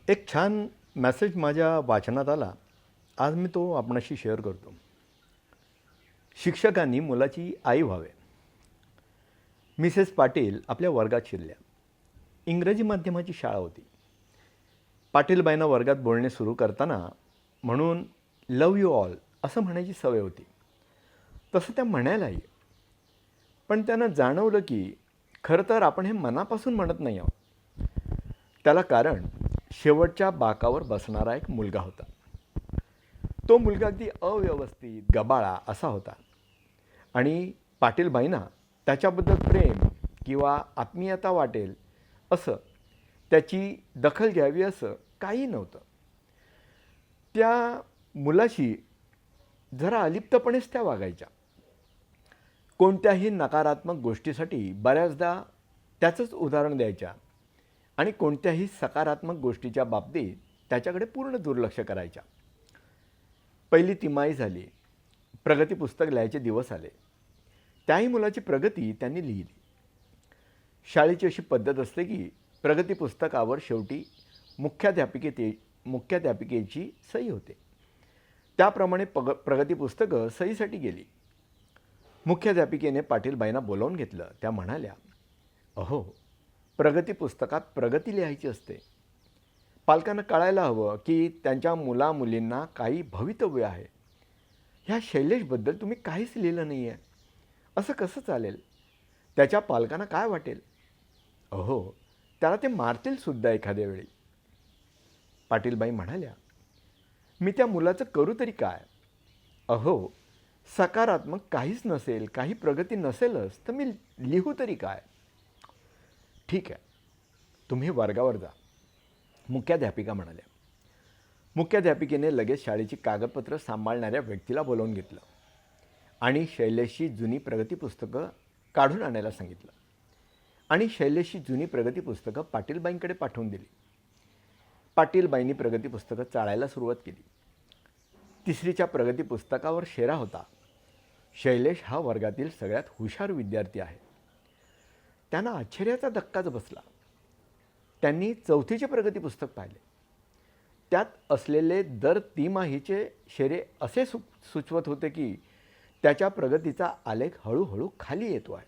एक छान मेसेज माझ्या वाचनात आला. आज मी तो आपणाशी शेअर करतो. शिक्षकांनी मुलाची आई व्हावे. मिसेस पाटील आपल्या वर्गात शिरल्या. इंग्रजी माध्यमाची शाळा होती. पाटीलबाईंना वर्गात बोलणे सुरू करताना म्हणून लव यू ऑल असं म्हणायची सवय होती. तसं त्या म्हणायलाही. पण त्यांना जाणवलं की खरं तर आपण हे मनापासून म्हणत नाही आहोत. त्याला कारण शेवटच्या बाकावर बसणारा एक मुलगा होता. तो मुलगा अगदी अव्यवस्थित गबाळा असा होता आणि पाटीलबाईंना त्याच्याबद्दल प्रेम किंवा आत्मीयता वाटेल असं, त्याची दखल घ्यावी असं काही नव्हतं. त्या मुलाशी जरा अलिप्तपणेच त्या वागायच्या. कोणत्याही नकारात्मक गोष्टीसाठी बऱ्याचदा त्याचंच उदाहरण द्यायच्या आणि कोणत्याही सकारात्मक गोष्टीच्या बाबतीत त्याच्याकडे पूर्ण दुर्लक्ष करायच्या. पहिली तिमाही झाली. प्रगती पुस्तक लिहायचे दिवस आले. त्याही मुलाची प्रगती त्यांनी लिहिली. शाळेची अशी पद्धत असते की प्रगती पुस्तकावर शेवटी मुख्याध्यापिकेची सही होते. त्याप्रमाणे प्रगती पुस्तकं सहीसाठी गेली. मुख्याध्यापिकेने पाटीलबाईंना बोलावून घेतलं. त्या म्हणाल्या, अहो, प्रगती पुस्तकात प्रगती लिहायची असते. पालकांना कळायला हवं की त्यांच्या मुलामुलींना काही भवितव्य आहे. ह्या शैलेशबद्दल तुम्ही काहीच लिहिलं नाही आहे. असं कसं चालेल? त्याच्या पालकांना काय वाटेल? अहो, त्याला ते मारतील सुद्धा एखाद्या वेळी. पाटीलबाई म्हणाल्या, मी त्या मुलाचं करू तरी काय? अहो, सकारात्मक काहीच नसेल, काही प्रगती नसेलच तर मी लिहू तरी काय? ठीक आहे, तुम्ही वर्गावर जा, मुख्याध्यापिका म्हणाल्या. मुख्याध्यापिकेने लगेच शाळेची कागदपत्रं सांभाळणाऱ्या व्यक्तीला बोलावून घेतलं आणि शैलेशची जुनी प्रगती पुस्तकं काढून आणायला सांगितलं आणि शैलेशची जुनी प्रगती पुस्तकं पाटीलबाईंकडे पाठवून दिली. पाटीलबाईंनी प्रगती पुस्तकं चाळायला सुरुवात केली. तिसरीच्या प्रगती पुस्तकावर शेरा होता, शैलेश हा वर्गातील सगळ्यात हुशार विद्यार्थी आहे. त्यांना आश्चर्याचा धक्काच बसला. त्यांनी चौथीचे प्रगती पुस्तक पाहिले. त्यात असलेले दर तिमाहीचे शेरे असे सुचवत होते की त्याच्या प्रगतीचा आलेख हळूहळू खाली येतो आहे.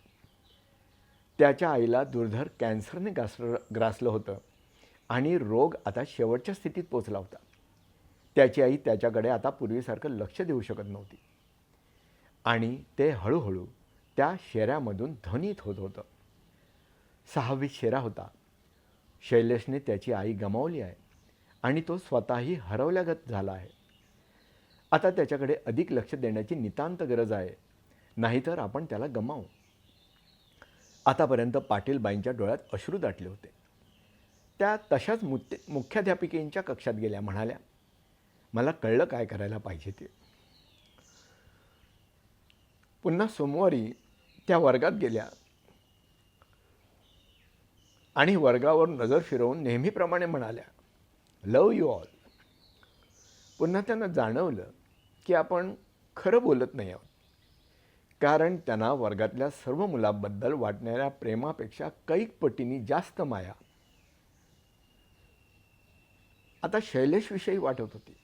त्याच्या आईला दुर्धर कॅन्सरने ग्रासलं होतं आणि रोग आता शेवटच्या स्थितीत पोचला होता. त्याची आई त्याच्याकडे आता पूर्वीसारखं लक्ष देऊ शकत नव्हती आणि ते हळूहळू त्या शेऱ्यामधून ध्वनित होत होतं. 6वीत शेरा होता, शैलेशने त्याची आई गमावली आहे आणि तो स्वतःही हरवल्यागत झाला आहे. आता त्याच्याकडे अधिक लक्ष देण्याची नितांत गरज आहे, नाहीतर आपण त्याला गमावू. आतापर्यंत पाटीलबाईंच्या डोळ्यात अश्रू दाटले होते. त्या तशाच मुख्याध्यापिकेंच्या कक्षात गेल्या. म्हणाल्या, मला कळलं काय करायला पाहिजे ते. पुन्हा सोमवारी त्या वर्गात गेल्या आणि वर्गावर नजर फिरवून नेहमीप्रमाणे म्हणाल्या, लव यू ऑल. पुन्हा त्यांना जाणवलं की आपण खरं बोलत नाही आहोत, कारण त्यांना वर्गातल्या सर्व मुलांबद्दल वाटणाऱ्या प्रेमापेक्षा कैक पटींनी जास्त माया आता शैलेशविषयी वाटत होती.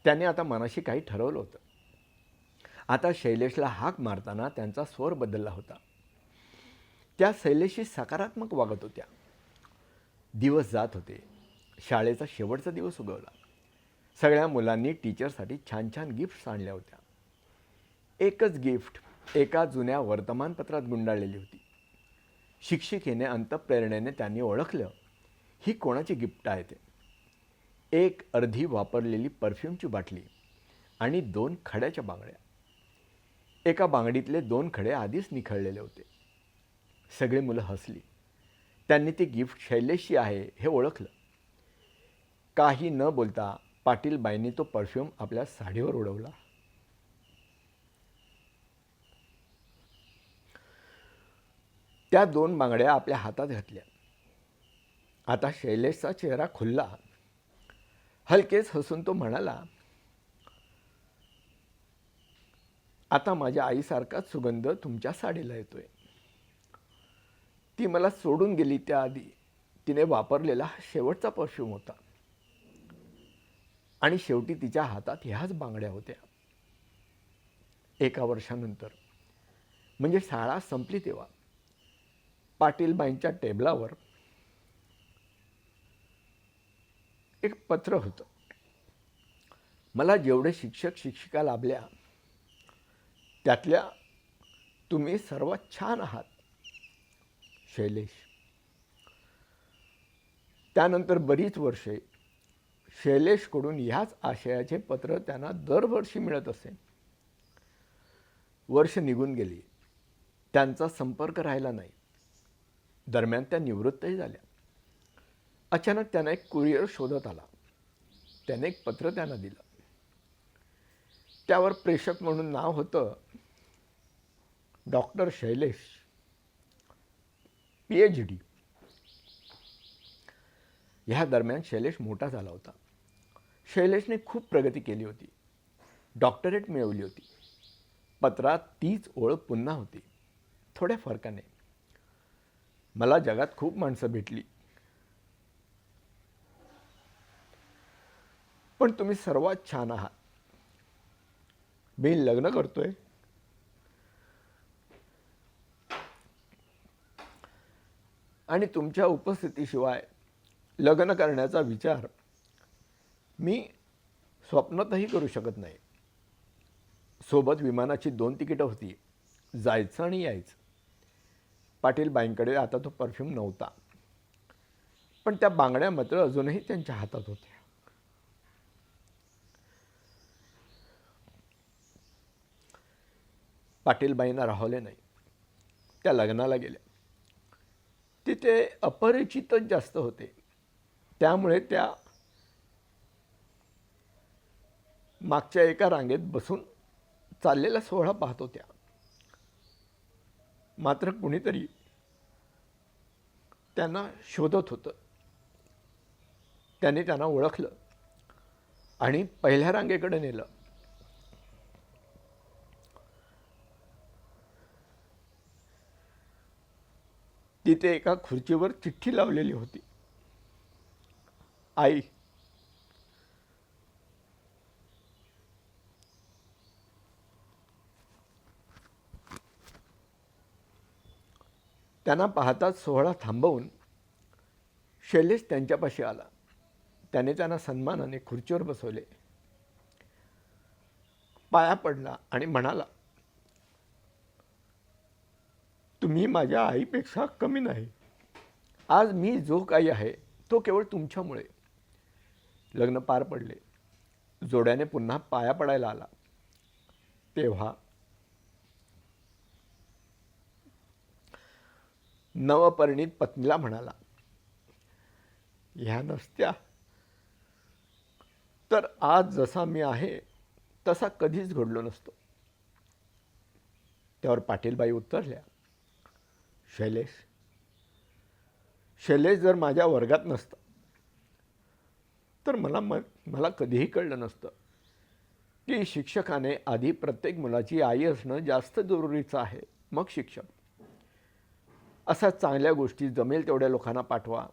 त्याने आता मनाशी काही ठरवलं होतं. आता शैलेशला हाक मारताना त्यांचा स्वर बदलला होता. त्या शैलेशशी सकारात्मक वागत होत्या. दिवस जात होते. शाळेचा शेवटचा दिवस उगवला. सगळ्या मुलांनी टीचरसाठी छान छान गिफ्ट्स आणल्या होत्या. एकच गिफ्ट एका जुन्या वर्तमानपत्रात गुंडाळलेली होती. शिक्षिकेने अंतःप्रेरणेने त्यांनी ओळखलं ही कोणाची गिफ्ट आहे ते. एक अर्धी वापरलेली परफ्यूमची बाटली आणि 2 खड्याच्या बांगड्या. एका बांगडीतले 2 खडे आधीच निखळलेले होते. सगळी मुलं हसली. त्यांनी ती गिफ्ट शैलेशची आहे हे ओळखलं. काही न बोलता पाटीलबाईंनी तो परफ्यूम आपल्या साडीवर उडवला. त्या 2 बांगड्या आपल्या हातात घातल्या. आता शैलेशचा चेहरा खुलला. हलकेच हसून तो म्हणाला, आता माझ्या आईसारखाच सुगंध तुमच्या साडीला येतोय. ती मला सोडून गेली त्याआधी तिने वापरलेला हा शेवटचा परफ्यूम होता. आणि शेवटी तिच्या हातात ह्याच बांगड्या होत्या. एका वर्षानंतर, म्हणजे शाळा संपली तेव्हा, पाटीलबाईंच्या टेबलावर एक पत्र होतं. मला जेवढे शिक्षक शिक्षिका लाभल्या त्यातल्या तुम्ही सर्वात छान आहात, शैलेश. त्यानंतर बरीच वर्षे शैलेशकडून ह्याच आशयाचे पत्र त्यांना दरवर्षी मिळत असे. वर्ष निघून गेली, त्यांचा संपर्क राहिला नाही. दरम्यान त्या निवृत्तही झाल्या. अचानक त्यांना एक कुरिअर शोधत आला. त्याने एक पत्र त्यांना दिलं. त्यावर प्रेषक म्हणून नाव होतं डॉक्टर शैलेश, PhD. ह्या दरम्यान शैलेश मोठा झाला होता. शैलेशने खूप प्रगती केली होती. डॉक्टरेट मिळवली होती. पत्रात तीच ओळ पुन्हा होती, थोड्या फरकाने. मला जगात खूप माणसं भेटली, पण तुम्ही सर्वात छान आहात. मी लग्न करतोय. आणि तुमच्या उपस्थितीशिवाय लग्न करण्याचा विचार मी स्वप्नातही करू शकत नाही. सोबत विमानाची 2 तिकीटं होती, जायचं आणि यायचं. पाटीलबाईंकडे आता तो परफ्यूम नव्हता, पण त्या बांगड्या मात्र अजूनही त्यांच्या हातात होत्या. पाटीलबाईंना राहवले नाही. त्या लग्नाला गेल्या. तिथे अपरिचितच जास्त होते, त्यामुळे त्या मागच्या एका रांगेत बसून चाललेला सोहळा पाहत होत्या. मात्र कुणीतरी त्यांना शोधत होतं. त्याने त्यांना ओळखलं आणि पहिल्या रांगेकडे नेलं. तिथे एका खुर्चीवर चिठ्ठी लावलेली होती. आई. त्यांना पाहताच सोहळा थांबवून शैलेश त्यांच्यापाशी आला. त्याने त्यांना सन्मानाने खुर्चीवर बसवले, पाया पडला आणि म्हणाला, तुम्ही माझ्या आईपेक्षा कमी नाही. आज मी जो काही आहे तो केवळ तुमच्यामुळे. लग्न पार पडले. जोड्याने पुन्हा पाया पडायला आला. तेव्हा नवपरिणीत पत्नीला म्हणाला, ह्या नसत्या तर आज जसा मी आहे तसा कधीच घडलो नसतो. त्यावर पाटीलबाई उत्तरल्या, शैलेश जर माझ्या वर्गात नसता तर मला कधीही कळलं नसतं की शिक्षकाने आधी प्रत्येक मुलाची आई असणं जास्त जरुरीचं आहे, मग शिक्षक. अशा चांगल्या गोष्टी जमेल तेवढ्या लोकांना पाठवा.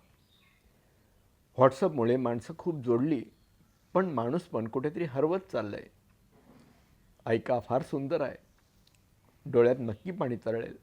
व्हॉट्सअपमुळे माणसं खूप जोडली, पण माणूस पण कुठेतरी हरवत चाललंय. ऐका, फार सुंदर आहे. डोळ्यात नक्की पाणी तरळेल.